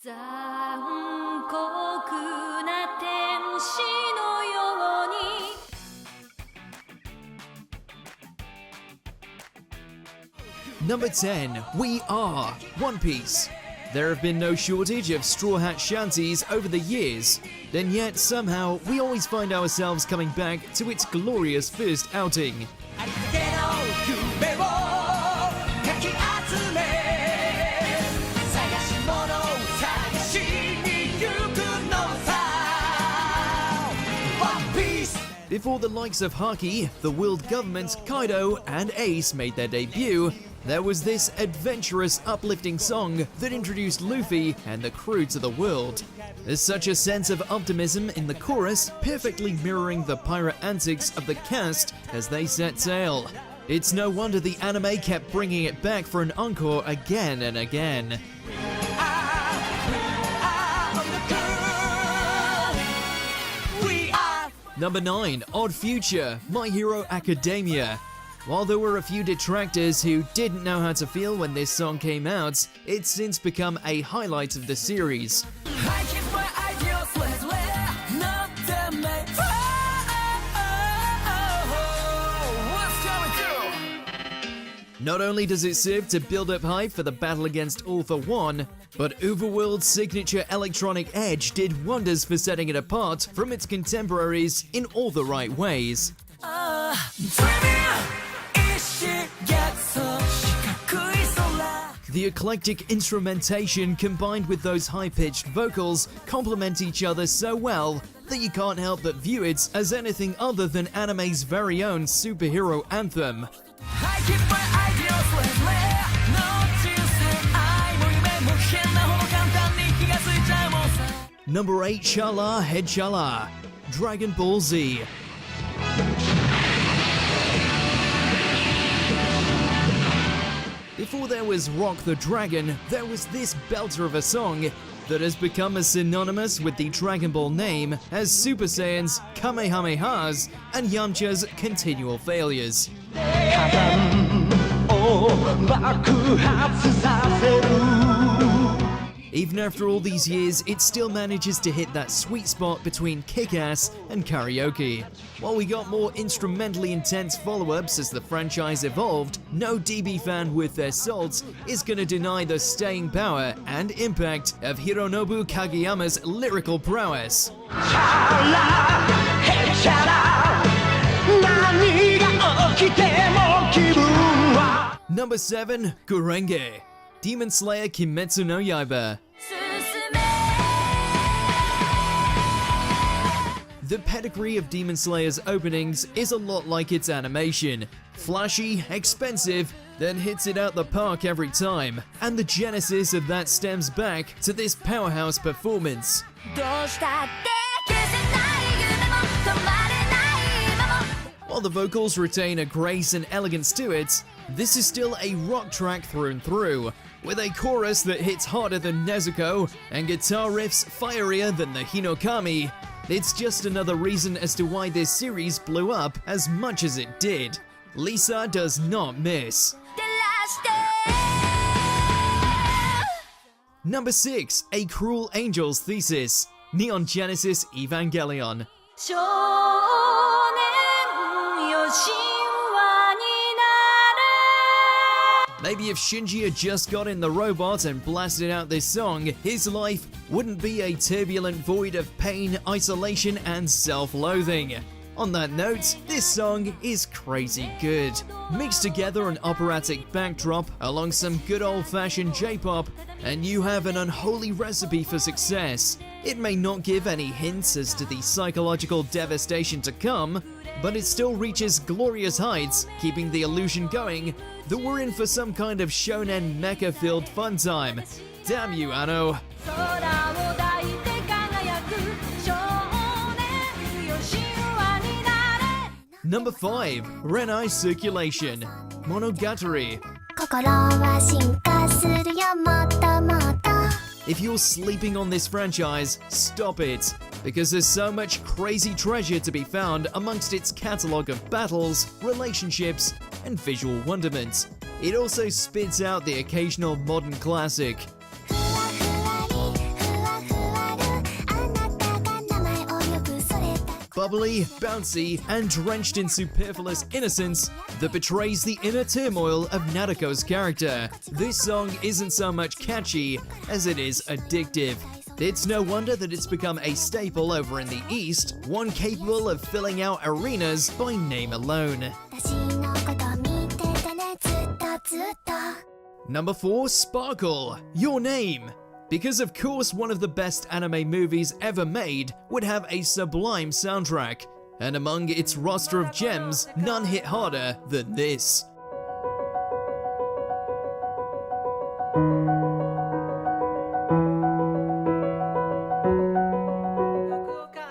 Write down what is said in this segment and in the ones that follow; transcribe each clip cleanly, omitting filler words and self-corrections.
残酷な天使のように Number 10, We Are, One Piece. There have been no shortage of Straw Hat shanties over the years, and yet somehow we always find ourselves coming back to its glorious first outing. Before the likes of Haki, the world government, Kaido, and Ace made their debut, there was this adventurous, uplifting song that introduced Luffy and the crew to the world. There's such a sense of optimism in the chorus, perfectly mirroring the pirate antics of the cast as they set sail. It's no wonder the anime kept bringing it back for an encore again and again. Number 9, Odd Future, My Hero Academia. While there were a few detractors who didn't know how to feel when this song came out, it's since become a highlight of the series. Not only does it serve to build up hype for the battle against All For One, but Overworld's signature electronic edge did wonders for setting it apart from its contemporaries in all the right ways. The eclectic instrumentation combined with those high-pitched vocals complement each other so well that you can't help but view it as anything other than anime's very own superhero anthem. Number 8, Shala Head Shala, Dragon Ball Z. Before there was Rock the Dragon, there was this belter of a song that has become as synonymous with the Dragon Ball name as Super Saiyan's Kamehamehas and Yamcha's continual failures. Even after all these years, it still manages to hit that sweet spot between kick-ass and karaoke. While we got more instrumentally intense follow-ups as the franchise evolved, no DB fan worth their salt is gonna deny the staying power and impact of Hironobu Kageyama's lyrical prowess. Number 7, Gurenge, Demon Slayer Kimetsu no Yaiba. The pedigree of Demon Slayer's openings is a lot like its animation. Flashy, expensive, then hits it out the park every time. And the genesis of that stems back to this powerhouse performance. While the vocals retain a grace and elegance to it, this is still a rock track through and through, with a chorus that hits harder than Nezuko and guitar riffs fierier than the Hinokami. It's just another reason as to why this series blew up as much as it did. Lisa does not miss. Number 6, A Cruel Angel's Thesis, Neon Genesis Evangelion. Maybe if Shinji had just got in the robot and blasted out this song, his life wouldn't be a turbulent void of pain, isolation, and self-loathing. On that note, this song is crazy good. Mix together an operatic backdrop along some good old-fashioned J-pop, and you have an unholy recipe for success. It may not give any hints as to the psychological devastation to come, but it still reaches glorious heights, keeping the illusion going that we're in for some kind of shonen mecha-filled fun time. Damn you, Anno! Number 5, Renai Circulation, Monogatari. If you're sleeping on this franchise, stop it, because there's so much crazy treasure to be found amongst its catalogue of battles, relationships, and visual wonderment. It also spits out the occasional modern classic. bubbly, bouncy, and drenched in superfluous innocence that betrays the inner turmoil of Naruto's character. This song isn't so much catchy as it is addictive. It's no wonder that it's become a staple over in the East, one capable of filling out arenas by name alone. Number 4, Sparkle, Your Name. Because of course one of the best anime movies ever made would have a sublime soundtrack, and among its roster of gems, none hit harder than this.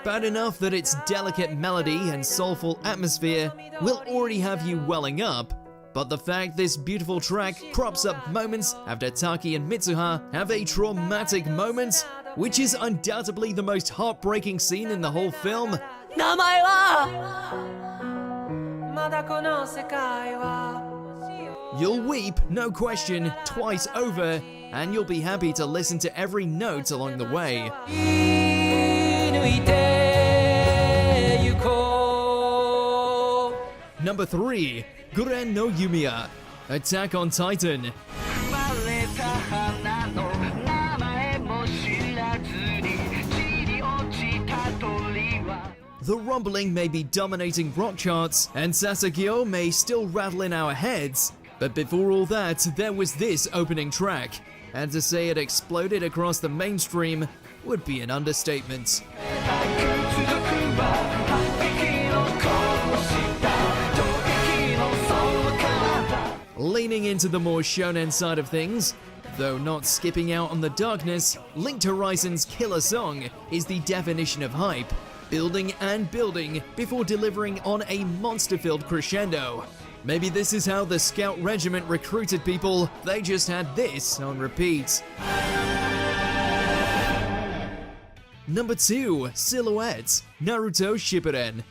Bad enough that its delicate melody and soulful atmosphere will already have you welling up, but the fact this beautiful track crops up moments after Taki and Mitsuha have a traumatic moment, which is undoubtedly the most heartbreaking scene in the whole film. You'll weep, no question, twice over, and you'll be happy to listen to every note along the way. Number 3, Guren no Yumiya, Attack on Titan. The rumbling may be dominating rock charts, and Sasagyo may still rattle in our heads, but before all that, there was this opening track, and to say it exploded across the mainstream would be an understatement. Leaning into the more shonen side of things, though not skipping out on the darkness, Linked Horizon's killer song is the definition of hype, building and building before delivering on a monster-filled crescendo. Maybe this is how the Scout Regiment recruited people, they just had this on repeat. Number 2, Silhouette, Naruto Shippuden.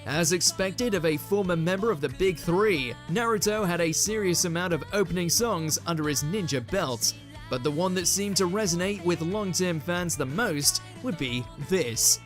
As expected of a former member of the Big Three, Naruto had a serious amount of opening songs under his ninja belt, but the one that seemed to resonate with long-term fans the most would be this.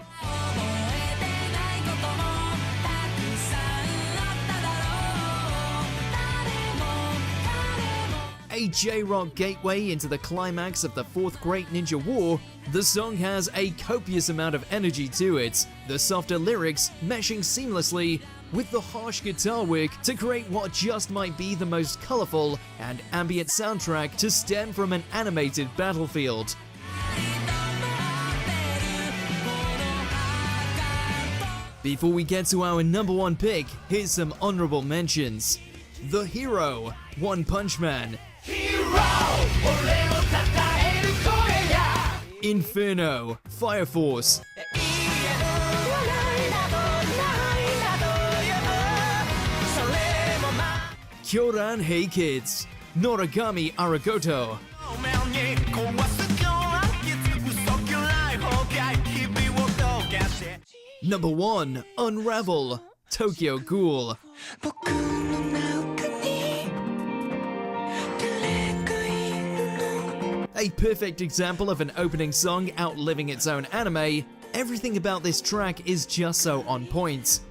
A J-Rock gateway into the climax of the Fourth Great Ninja War, the song has a copious amount of energy to it, the softer lyrics meshing seamlessly with the harsh guitar work to create what just might be the most colorful and ambient soundtrack to stem from an animated battlefield. Before we get to our number 1 pick, here's some honorable mentions. The Hero, One Punch Man. Inferno, Fire Force. Kyoran Hey Kids, Noragami Aragoto. Number 1, Unravel, Tokyo Ghoul. A perfect example of an opening song outliving its own anime, everything about this track is just so on point.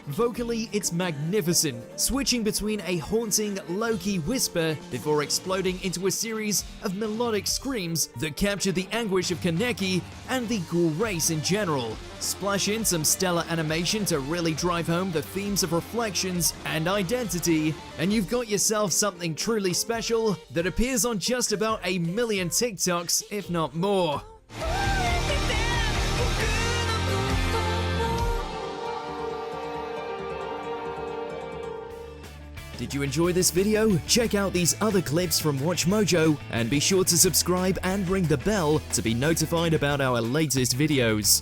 Vocally, it's magnificent, switching between a haunting, low-key whisper before exploding into a series of melodic screams that capture the anguish of Kaneki and the ghoul race in general. Splash in some stellar animation to really drive home the themes of reflections and identity, and you've got yourself something truly special that appears on just about 1 million TikToks, if not more. Did you enjoy this video? Check out these other clips from WatchMojo and be sure to subscribe and ring the bell to be notified about our latest videos.